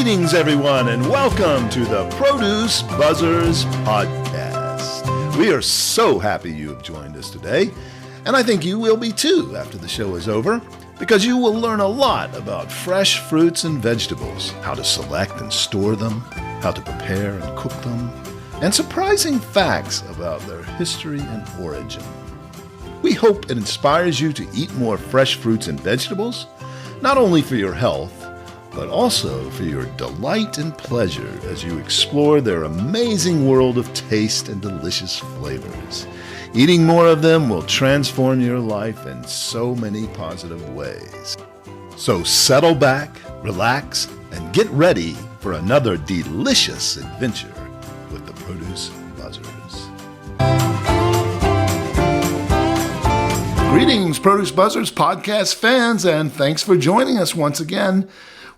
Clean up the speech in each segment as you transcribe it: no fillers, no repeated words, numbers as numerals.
Greetings, everyone, and welcome to the Produce Buzzers podcast. We are so happy you have joined us today, and I think you will be too after the show is over, because you will learn a lot about fresh fruits and vegetables, how to select and store them, how to prepare and cook them, and surprising facts about their history and origin. We hope it inspires you to eat more fresh fruits and vegetables, not only for your health, but also for your delight and pleasure as you explore their amazing world of taste and delicious flavors. Eating more of them will transform your life in so many positive ways. So settle back, relax, and get ready for another delicious adventure with the Produce Buzzers. Greetings, Produce Buzzers podcast fans, and thanks for joining us once again.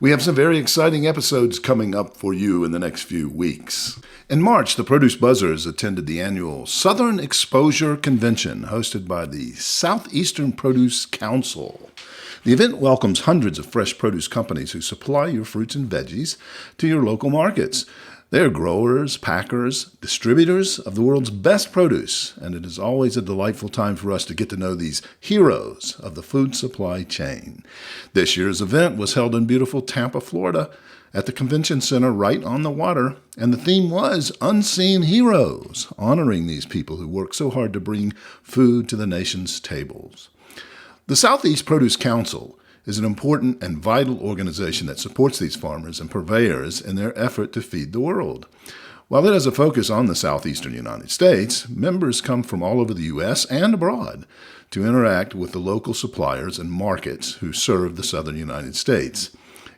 We have some very exciting episodes coming up for you in the next few weeks. In March, the Produce Buzzers attended the annual Southern Exposure Convention hosted by the Southeastern Produce Council. The event welcomes hundreds of fresh produce companies who supply your fruits and veggies to your local markets. They are growers, packers, distributors of the world's best produce, and it is always a delightful time for us to get to know these heroes of the food supply chain. This year's event was held in beautiful Tampa, Florida, at the convention center right on the water, and the theme was Unseen Heroes, honoring these people who work so hard to bring food to the nation's tables. The Southeast Produce Council is an important and vital organization that supports these farmers and purveyors in their effort to feed the world. While it has a focus on the southeastern United States, members come from all over the U.S. and abroad to interact with the local suppliers and markets who serve the southern United States.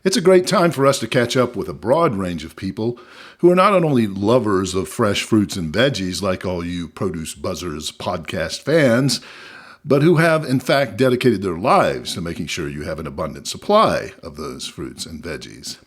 It's a great time for us to catch up with a broad range of people who are not only lovers of fresh fruits and veggies like all you Produce Buzzers podcast fans, but who have, in fact, dedicated their lives to making sure you have an abundant supply of those fruits and veggies.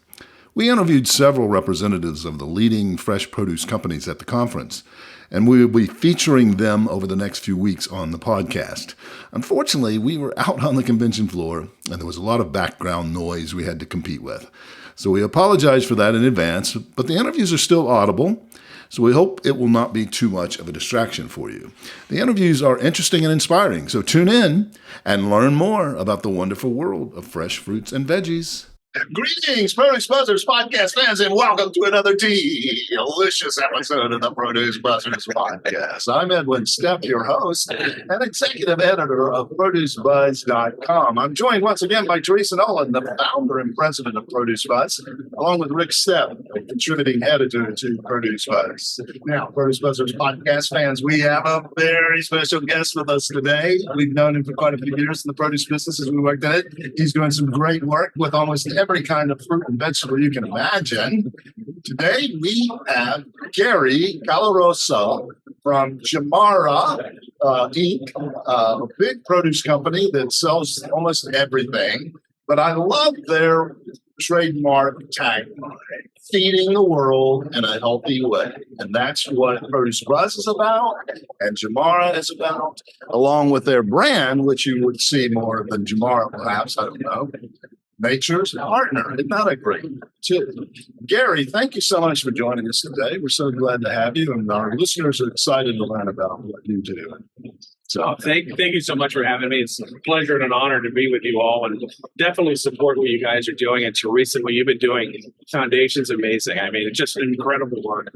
We interviewed several representatives of the leading fresh produce companies at the conference, and we will be featuring them over the next few weeks on the podcast. Unfortunately, we were out on the convention floor, and there was a lot of background noise we had to compete with. So we apologize for that in advance, but the interviews are still audible, so we hope it will not be too much of a distraction for you. The interviews are interesting and inspiring, so tune in and learn more about the wonderful world of fresh fruits and veggies. Greetings, Produce Buzzers podcast fans, and welcome to another delicious episode of the Produce Buzzers podcast. I'm Edwin Stepp, your host and executive editor of ProduceBuzz.com. I'm joined once again by Teresa Nolan, the founder and president of Produce Buzz, along with Rick Stepp, a contributing editor to Produce Buzz. Now, Produce Buzzers podcast fans, we have a very special guest with us today. We've known him for quite a few years in the produce business as we worked in it. He's doing some great work with almost every kind of fruit and vegetable you can imagine. Today we have Gary Caloroso from Giumarra Inc., a big produce company that sells almost everything. But I love their trademark tagline, feeding the world in a healthy way. And that's what Produce Buzz is about and Giumarra is about, along with their brand, which you would see more than Giumarra, perhaps, I don't know. Nature's Partner. Isn't that a great too? Gary, thank you so much for joining us today. We're so glad to have you, and our listeners are excited to learn about what you do. So thank you so much for having me. It's a pleasure and an honor to be with you all, and definitely support what you guys are doing. And Teresa, what you've been doing, Foundation's amazing. I mean, it's just incredible work.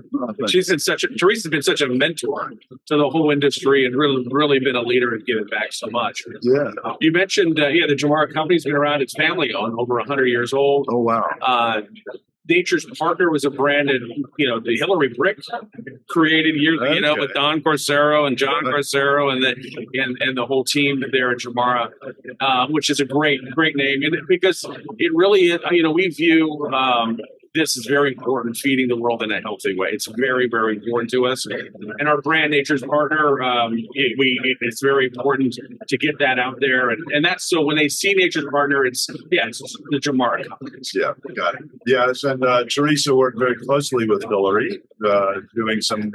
Teresa's been such a mentor to the whole industry and really been a leader and giving back so much. Yeah. You mentioned, the Giumarra Company's been around. It's family owned, over 100 years old. Oh, wow. Nature's Partner was a brand that, the Hillary Brick created years, with Don Corsaro and John Corsaro and the whole team there at Giumarra, which is a great name. And because it really is, we view this is very important, feeding the world in a healthy way. It's very, very important to us. And our brand, Nature's Partner, it's very important to get that out there. And that's so when they see Nature's Partner, it's the Giumarra Companies. Yeah, got it. Yes, and Teresa worked very closely with Hillary, doing some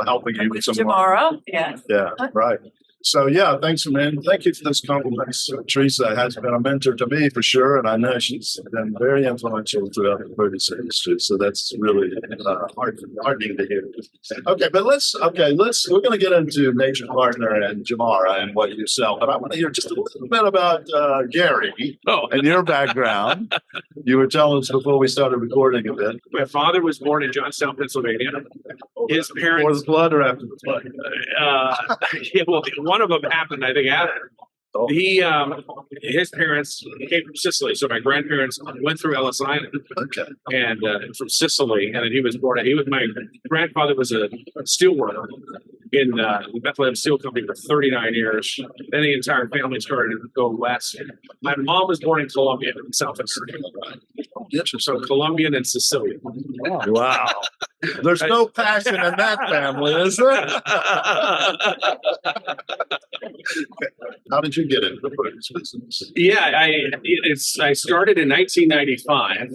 helping you with some Giumarra, yes. Yeah, right. So yeah, thanks, man. Thank you for those compliments. Teresa has been a mentor to me for sure, and I know she's been very influential throughout the produce industry. So that's really heartening to hear. Okay, but we're going to get into Nature Partner and Giumarra and what you sell, but I want to hear just a little bit about Gary and your background. You were telling us before we started recording a bit. My father was born in Johnstown, Pennsylvania. His parents. Before the flood or after the flood? Yeah, well, one of them happened, I think, after. Oh. His parents came from Sicily, so my grandparents went through Ellis Island, and from Sicily, and then he was born. My grandfather was a steel worker in the Bethlehem Steel Company for 39 years. Then the entire family started to go west. My mom was born in Colombia, in South Africa. So Colombian and Sicilian. Wow. There's no passion in that family, is there? How did you get into the produce business? Yeah, I started in 1995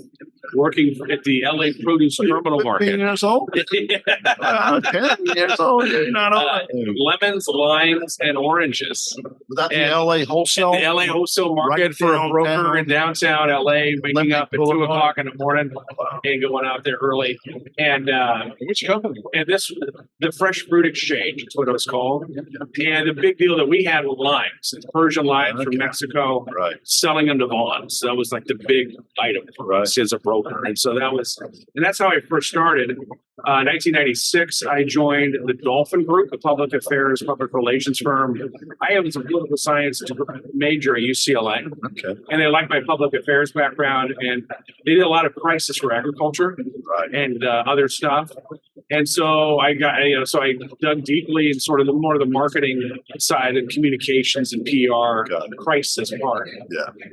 working at the LA Produce Terminal Market. 15 years old? 10 years old. You're not old. Lemons, limes, and oranges. Was that the LA wholesale? The LA wholesale market right for a broker in downtown LA, waking up at 2 o'clock in the morning and going out there early. And which company? And the Fresh Fruit Exchange is what it was called. And the big deal that we had were limes, Persian limes from Mexico, selling them to Vaughn. So that was like the big item for us as a broker. And so that's how I first started. 1996, I joined the Dolphin Group, a public affairs, public relations firm. I was a political science major at UCLA, and they liked my public affairs background, and they did a lot of crisis for agriculture and other stuff. And so I dug deeply in sort of more of the marketing side and communications and PR crisis part.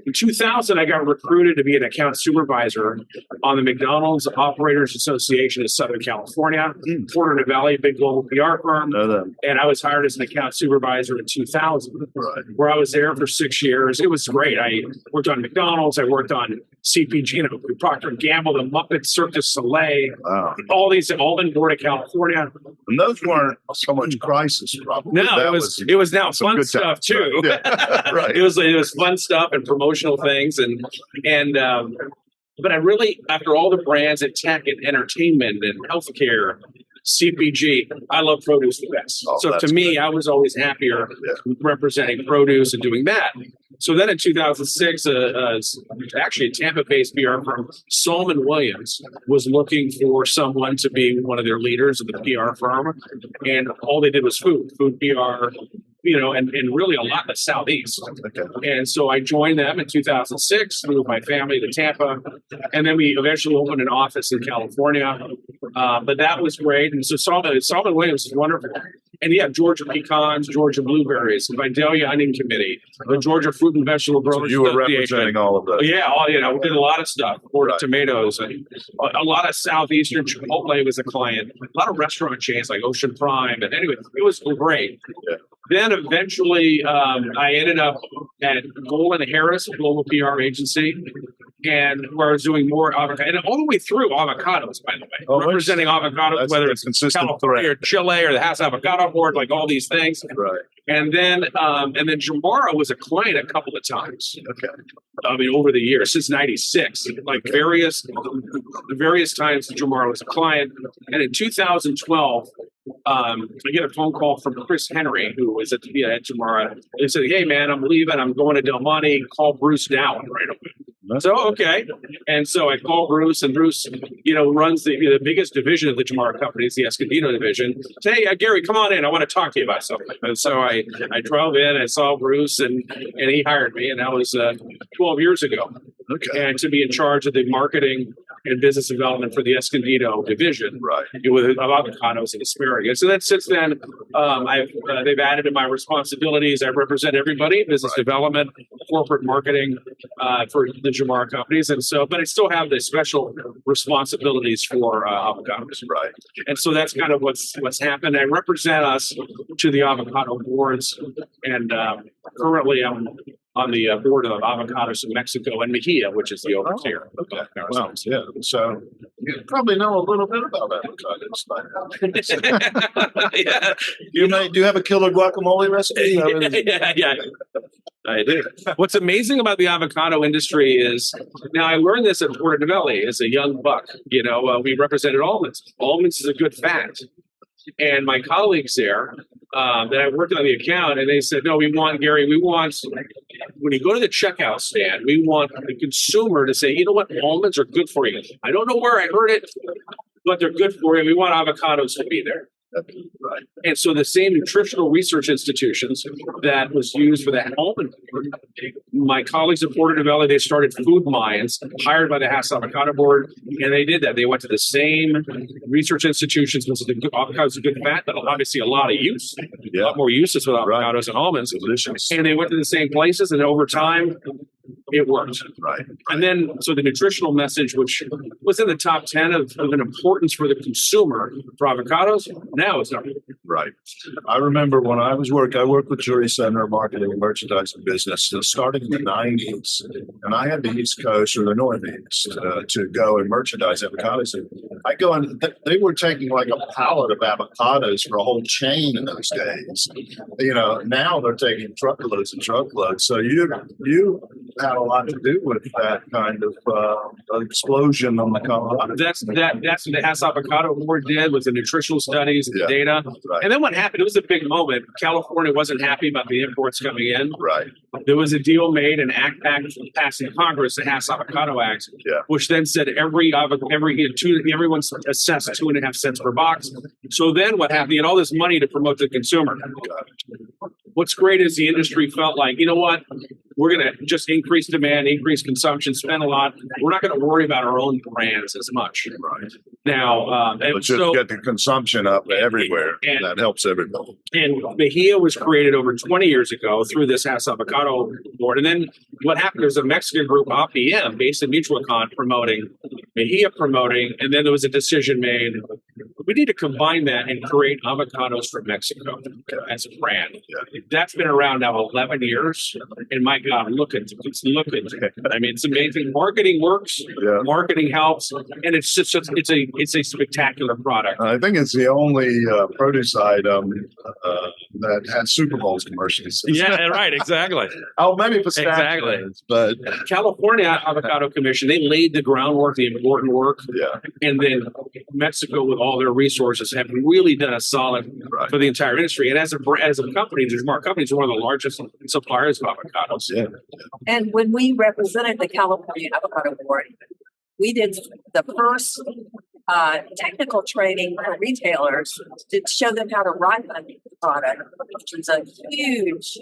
In 2000, I got recruited to be an account supervisor on the McDonald's Operators Association of Southern California, Porter Valley, big global PR firm. And I was hired as an account supervisor in 2000, where I was there for 6 years. It was great. I worked on McDonald's. I worked on CPG, Procter & Gamble, the Muppet, Cirque du Soleil, all these, all in Florida, California. And those weren't so much crisis, probably. No, it was now fun stuff too. It was fun stuff and promotional things, but I really, after all the brands in tech and entertainment and healthcare, CPG, I love produce the best. So to me, I was always happier representing produce and doing that. So then in 2006, actually a Tampa-based PR firm, Solomon Williams, was looking for someone to be one of their leaders of the PR firm. And all they did was food PR, and really a lot in the Southeast. And so I joined them in 2006, moved my family to Tampa, and then we eventually opened an office in California. But that was great. And so Solomon Williams is wonderful. And yeah, Georgia pecans, Georgia blueberries, Vidalia Onion Committee, the Georgia Fruit and Vegetable Growers Association. You were representing all of those. Yeah, we did a lot of stuff. Tomatoes, and a lot of Southeastern. Chipotle was a client. A lot of restaurant chains like Ocean Prime. And anyway, it was great. Then eventually, I ended up at Golan Harris, a global PR agency, and where I was doing more avocado, and all the way through avocados, by the way, representing avocados, whether it's California or Chile or the House Avocado Board, like all these things. And then Giumarra was a client a couple of times. I mean, over the years, since '96, like various times, Giumarra was a client. And in 2012, I get a phone call from Chris Henry, who was at Giumarra. He said, "Hey, man, I'm leaving. I'm going to Del Monte. Call Bruce Dowan right away." So, okay. And so I called Bruce, and Bruce, runs the biggest division of the Giumarra Companies, the Escondido division. Say, "Hey, Gary, come on in. I want to talk to you about something." And so I drove in, I saw Bruce, and he hired me, and that was 12 years ago. And to be in charge of the marketing and business development for the Escondido division, with avocados and asparagus. So that since then, they've added to my responsibilities. I represent everybody: business development, corporate marketing for the Giumarra Companies, and so. But I still have the special responsibilities for avocados, And so that's kind of what's happened. I represent us to the avocado boards, and currently I'm on the board of avocados in Mexico and Mejia, which is the overseer. Okay. Well, yeah. So you probably know a little bit about avocados. Yeah. Do you have a killer guacamole recipe? Yeah. I do. What's amazing about the avocado industry is, now I learned this at Portobello as a young buck. We represented almonds. Almonds is a good fat. And my colleagues there that I worked on the account, and they said, no, Gary, when you go to the checkout stand, we want the consumer to say, you know what, almonds are good for you. I don't know where I heard it, but they're good for you. We want avocados to be there. Right. And so the same nutritional research institutions that was used for that almond, my colleagues at Portobello, they started food mines hired by the Hass Avocado Board, and they did that. They went to the same research institutions, because the avocados are good fat, but obviously a lot of use, a lot more uses with avocados and almonds. Delicious. And they went to the same places, and over time, it worked. Right. And then, so the nutritional message, which was in the top 10 of an importance for the consumer for avocados, now it's not. Right. I remember when I worked with Teresa in her marketing and merchandising business starting in the 90s. And I had the East Coast or the Northeast to go and merchandise avocados. And I go and they were taking like a pallet of avocados for a whole chain in those days. Now they're taking truckloads and truckloads. So you had a lot to do with that kind of explosion on the Colorado. That's what the Hass Avocado Board did, with the nutritional studies and the data. Right. And then what happened, it was a big moment. California wasn't happy about the imports coming in. Right. There was a deal made, an act passed in Congress, the Hass Avocado Act, which then said everyone's assessed 2.5 cents per box. So then what happened? You had all this money to promote the consumer. What's great is the industry felt like, you know what? We're going to just increase demand, increase consumption, spend a lot. We're not going to worry about our own brands as much. Right. Now, let's just get the consumption up everywhere. And that helps everybody. And Mejia was created over 20 years ago through this Hass Avocado Board. And then what happened, there's a Mexican group, APM, based in Michoacan, promoting, Mejia promoting, and then there was a decision made. We need to combine that and create avocados from Mexico as a brand. Yeah. That's been around now 11 years. And my God, look at it. I mean, it's amazing. Marketing works. Yeah. Marketing helps. And it's a spectacular product. I think it's the only produce item that has Super Bowls commercials. Yeah, right, exactly. Oh, maybe pistachios. Exactly. But California Avocado Commission, they laid the groundwork, the important work. Yeah. And then Mexico, with all their resources, have really done a solid for the entire industry. And as a company, Giumarra Companies is one of the largest suppliers of avocados. Yeah. And when we represented the California Avocado Board, we did the first technical training for retailers to show them how to ripen the product, which is a huge,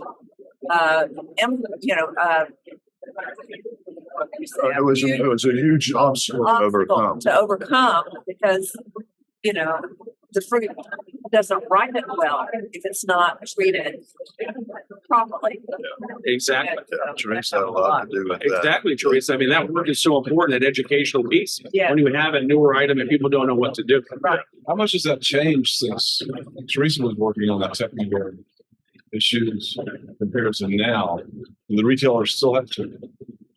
it was a huge obstacle to overcome because the fruit doesn't ripen well if it's not treated properly. Exactly. Yeah, Teresa had a lot to do with that. Exactly, Teresa. I mean, that work is so important, that educational piece. Yeah. When you have a newer item and people don't know what to do. Right. How much has that changed since Teresa was working on that technical issues compared to now? And the retailers still have to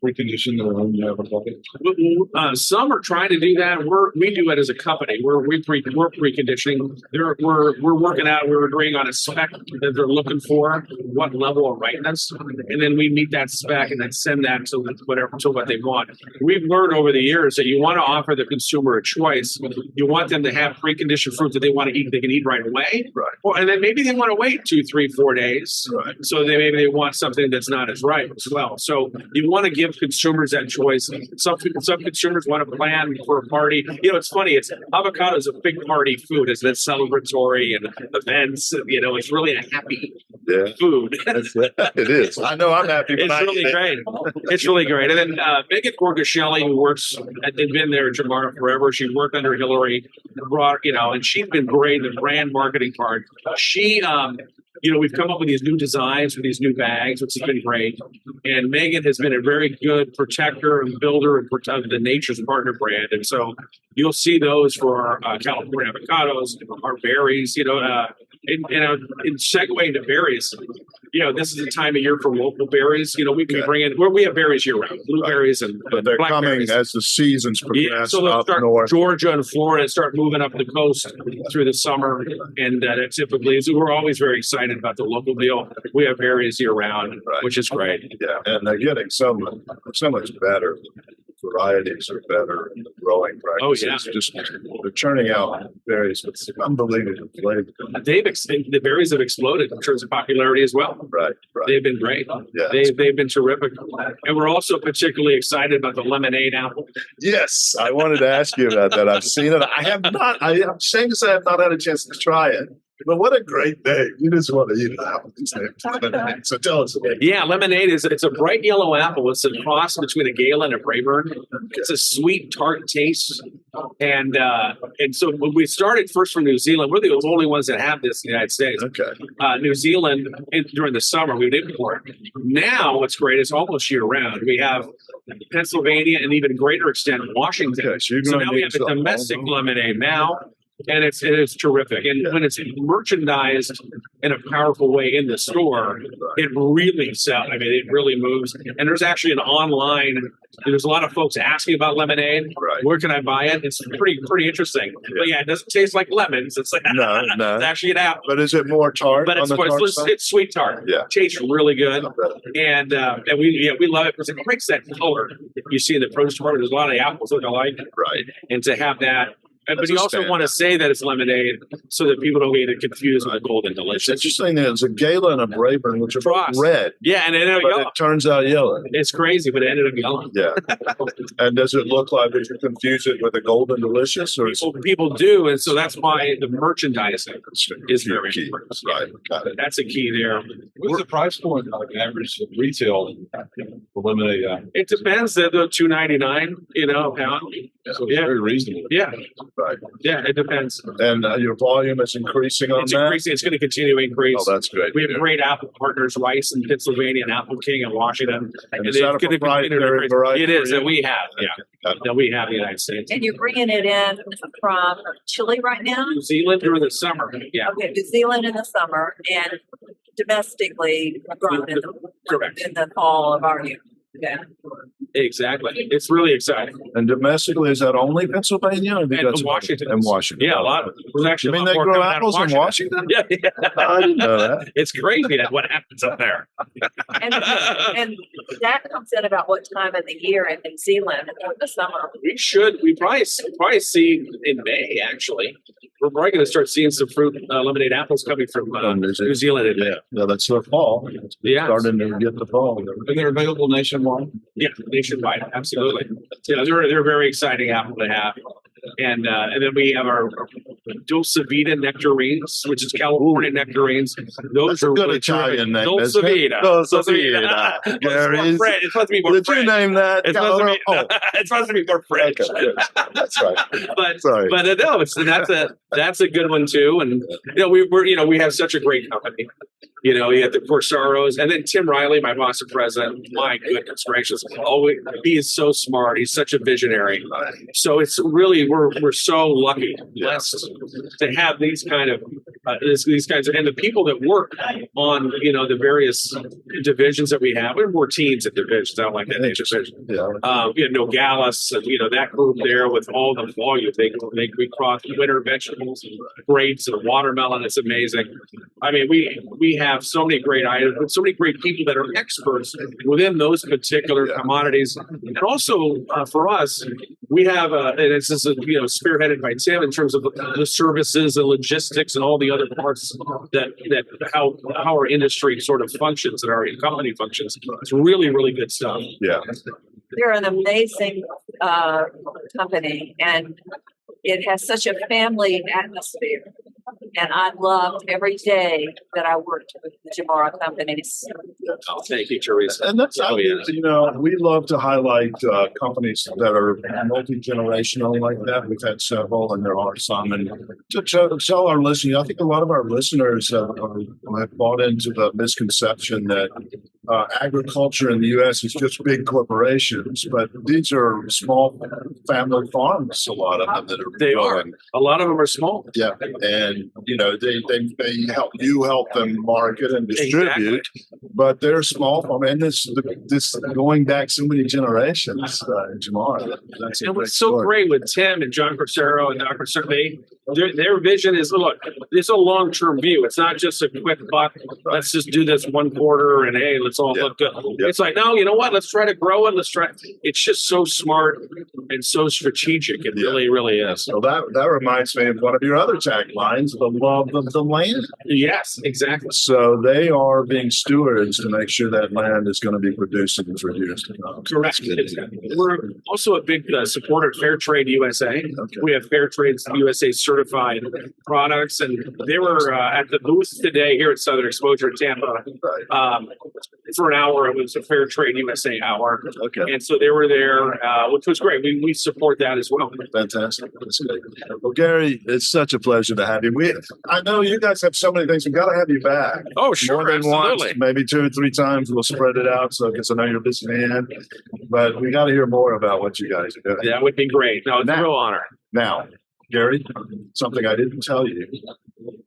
recondition their own avocados? Some are trying to do that. We do it as a company. We're preconditioning. We're working out. We're agreeing on a spec that they're looking for, what level of ripeness, and then we meet that spec and then send that to what they want. We've learned over the years that you want to offer the consumer a choice. You want them to have preconditioned fruit that they want to eat. They can eat right away, Right. and then maybe they want to wait 2, 3, 4 days. Right. So maybe they want something that's not as ripe as well. So you want to give consumers that choice. Some consumers want to plan for a party. It's funny. Avocado is a big party food. It's celebratory and events. It's really a happy food. It is. I know I'm happy. It's really great. It's really great. And then Megan Gorgashelli, who works, had been there at Giumarra forever. She worked under Hillary, and she's been great in the brand marketing part. She, we've come up with these new designs for these new bags, which has been great. And Megan has been a very good protector and builder of the Nature's Partner brand. And so you'll see those for our California avocados, our berries, in segueing to berries, this is the time of year for local berries. We can bring in, we have berries year round, blueberries and But they're coming blackberries. as the seasons progress So they'll up start north. Georgia and Florida, start moving up the coast through the summer, and that typically is. We're always very excited about the local deal. We have berries year round, which is great. Yeah, and they're getting so much better. Varieties are better. The growing practices, just they're churning out berries with unbelievable flavor. The berries have exploded in terms of popularity as well. Right. They've been great. Yeah, They've been terrific, and we're also particularly excited about the lemonade apple. yes, I wanted to ask you about that. I've seen it. I have not. I'm ashamed to say I have not had a chance to try it. But what a great day! You just want to eat an apple. So tell us about it. Yeah, lemonade it's a bright yellow apple. It's a cross between a Gala and a Braeburn. It's a sweet, tart taste. And so when we started first from New Zealand, we're the only ones that have this in the United States. Okay. New Zealand, during the summer, we would import. Now, what's great is almost year round. We have Pennsylvania and even greater extent Washington. Okay, so you're So going now to we need have a some- domestic lemonade now. And it is terrific. And when it's merchandised in a powerful way in the store, it really sells. I mean, it really moves. And there's actually an online, there's a lot of folks asking about lemonade. Right. Where can I buy it? It's pretty interesting. But yeah, it doesn't taste like lemons. It's like, No. it's actually an apple. But is it more tart? But on the tart side? it's sweet tart. Yeah. Tastes really good. And we love it because it breaks that color you see in the produce department. There's a lot of apples look alike. Right. And to have that. But That's you a also stand. want to say that it's lemonade so that people don't get it confused with golden It's delicious. interesting that it's a Gala and a Braeburn, which are both Cross. red, Yeah, and it ended up but yellow. it turns out yellow. It's crazy, but it ended up yellow. Yeah. And does it look like, would you confuse it with a golden delicious, or is People do, and so that's why the merchandising is very key? important. Right. Got it. That's a key there. What's the price point on average of retail for lemonade? It depends. They're $2.99, a pound. So it's Yeah. very reasonable. Yeah, Right. yeah, it depends. And your volume is increasing on It's that. increasing. It's going to continue to increase. Oh, that's great. We have great apple partners, Rice in Pennsylvania and Apple King in Washington. And is that a it's gonna continue to proprietary increase. variety It is for you? that we have, yeah, Got it. that we have in the United States. And you're bringing it in from Chile right now? New Zealand during the summer, yeah. Okay, New Zealand in the summer and domestically grown Correct. in the fall of our year. Yeah. Exactly. It's really exciting. And domestically, is that only Pennsylvania? Or have you And got some- Washington. And Washington. Yeah, a lot of there's You actually mean a lot they more grow coming out of apples in Washington? Yeah, I didn't know that. It's crazy that what happens up there. And that comes in about what time of the year in New Zealand in the summer? We probably see in May, actually. We're probably going to start seeing some fruit lemonade apples coming from New Zealand in May. Yeah, that's the fall. It's Yeah. starting to get the fall. And they're available nationwide. Yeah, nationwide, absolutely. They're a very exciting apple to have. And then we have our Dulce Vita nectarines, which is California nectarines. Those That's a are good really Italian terrific. name, Dulce isn't it? Vita. Dulce Dulce Vita. It's Gary's- supposed to be more Did you French. name that? It's supposed to be, Oh, it's supposed to be more French. okay, good. That's right. But Sorry. no, that's a good one too. And we have such a great company. You have the Corsaros, and then Tim Riley, my boss and president. My goodness gracious! He is so smart. He's such a visionary. So it's really we're so lucky, blessed to have these kinds of and the people that work on the various divisions that we have. We're more teams at divisions. I don't like that name division. Yeah. Nogales, and that group there with all the volume. We cross winter vegetables, grapes, and watermelon. It's amazing. I mean, we have so many great items, so many great people that are experts within those particular commodities. And also for us, we have, and it's just, spearheaded by Tim in terms of the services and logistics and all the other parts that how our industry sort of functions and our company functions. It's really, really good stuff. Yeah. They're an amazing company, and it has such a family atmosphere. And I loved every day that I worked with the Giumarra Companies. Oh, thank you, Teresa. And that's, Oh, yeah. we love to highlight companies that are multi-generational like that. We've had several, and there are some. And to tell our listeners, I think a lot of our listeners have bought into the misconception that agriculture in the U.S. is just big corporations, but these are small family farms. A lot of them that are They are. growing. A lot of them are small. Yeah, and they help them market and distribute, but they're small farm, and this going back so many generations. Giumarra, that's a And great what's so story. great with Tim and John Corsero and Dr. Survey, their vision is, look, it's a long-term view. It's not just a quick buck. Let's just do this one quarter and hey, let's all look good. Yeah. It's like, no, you know what? Let's try to grow it. It's just so smart and so strategic. It really, really is. So that reminds me of one of your other taglines, the love of the land. Yes, exactly. So they are being stewards to make sure that land is going to be producing for years to come. Correct. We're also a big supporter of Fair Trade USA. Okay. We have Fair Trade USA certified products, and they were at the booth today here at Southern Exposure in Tampa. For an hour, it was a Fair Trade USA hour. Okay. And so they were there, which was great. We support that as well. Fantastic. That's great. Well, Gary, it's such a pleasure to have you. I know you guys have so many things. We've got to have you back. Oh, sure. More than Absolutely. once, maybe 2 or 3 times. We'll spread it out. So, because I know you're a busy man, but we got to hear more about what you guys are doing. That would be great. No, it's a Now- real honor. Now, Gary, something I didn't tell you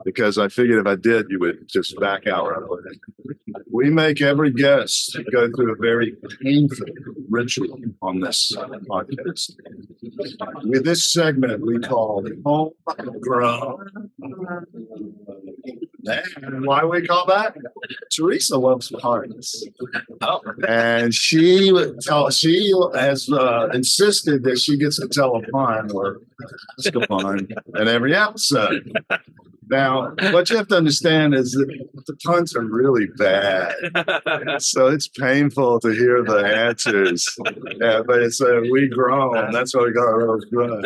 because I figured if I did, you would just back out right away. We make every guest go through a very painful ritual on this podcast. With this segment, we call homegrown. And why we call that? Teresa loves puns. Oh. And she has insisted that she gets to tell a pun or ask a pun in every episode. Now, what you have to understand is that the puns are really bad. So it's painful to hear the answers. Yeah, but it's we grown. That's what we got our grown.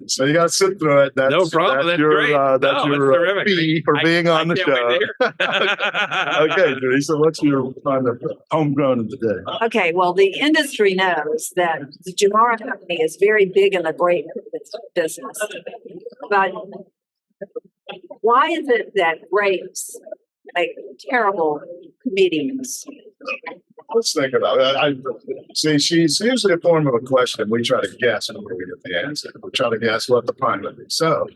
So you got to sit through it. That's, No problem. That's great. That's No, your it's terrific. fee for being on the can't wait to show. hear. Okay, Teresa, what's your kind of homegrown of the day? Okay, well, the industry knows that the Giumarra Company is very big in the grape business. But why is it that grapes make terrible comedians? Let's think about it. I see. She's usually a form of a question. We try to guess before we get the answer. We try to guess what the pun would be. So,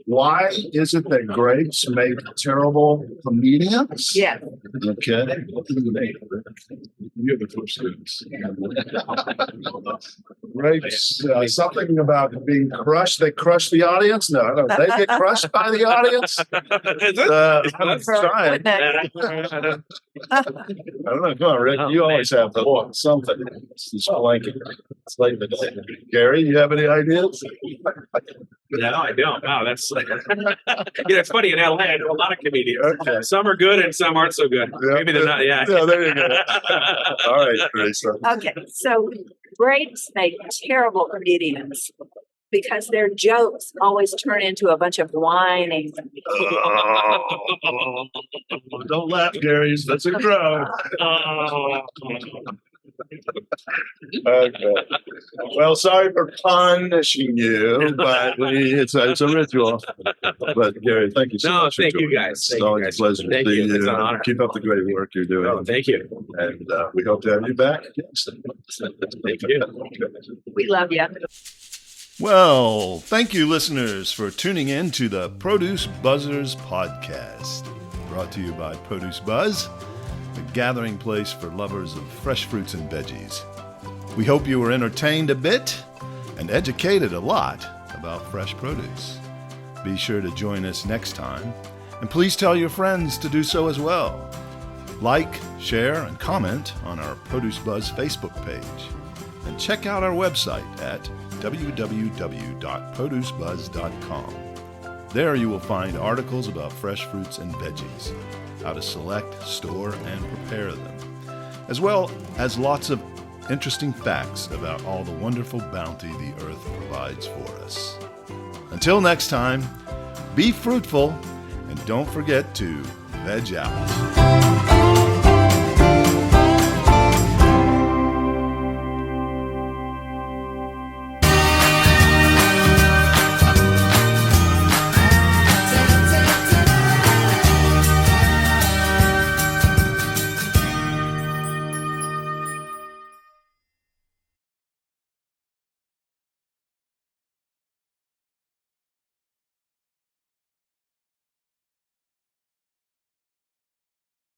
why is it that grapes make terrible comedians? Yeah. Okay. You're the first students. Grapes. Something about being crushed. They crush the audience. No, I don't. They get crushed by the audience. I'm trying. I don't know. Come on, Rick. You always have something. It's blanket. It's late in the day. Gary, you have any ideas? No, I don't. Wow, that's it's funny in LA. I know a lot of comedians. Okay. Some are good and some aren't so good. Yeah. Maybe they're not. Yeah. Yeah, there you go. All right, Teresa. Okay, so grapes make terrible comedians because their jokes always turn into a bunch of whining. Don't laugh, Gary. That's a grow. Okay. Well, sorry for punishing you, but it's a ritual. But Gary, thank you so No, much. for thank you joining guys. us. Thank It's you always guys. a pleasure Thank to see you. you. It's an honor. Keep up the great work you're doing. Oh, thank you. And we hope to have you back. Thank you. We love you. Well, thank you, listeners, for tuning in to the Produce Buzzers podcast, brought to you by Produce Buzz, the gathering place for lovers of fresh fruits and veggies. We hope you were entertained a bit and educated a lot about fresh produce. Be sure to join us next time, and please tell your friends to do so as well. Like, share, and comment on our Produce Buzz Facebook page, and check out our website at www.producebuzz.com. There you will find articles about fresh fruits and veggies, how to select, store, and prepare them, as well as lots of interesting facts about all the wonderful bounty the earth provides for us. Until next time, be fruitful and don't forget to veg out.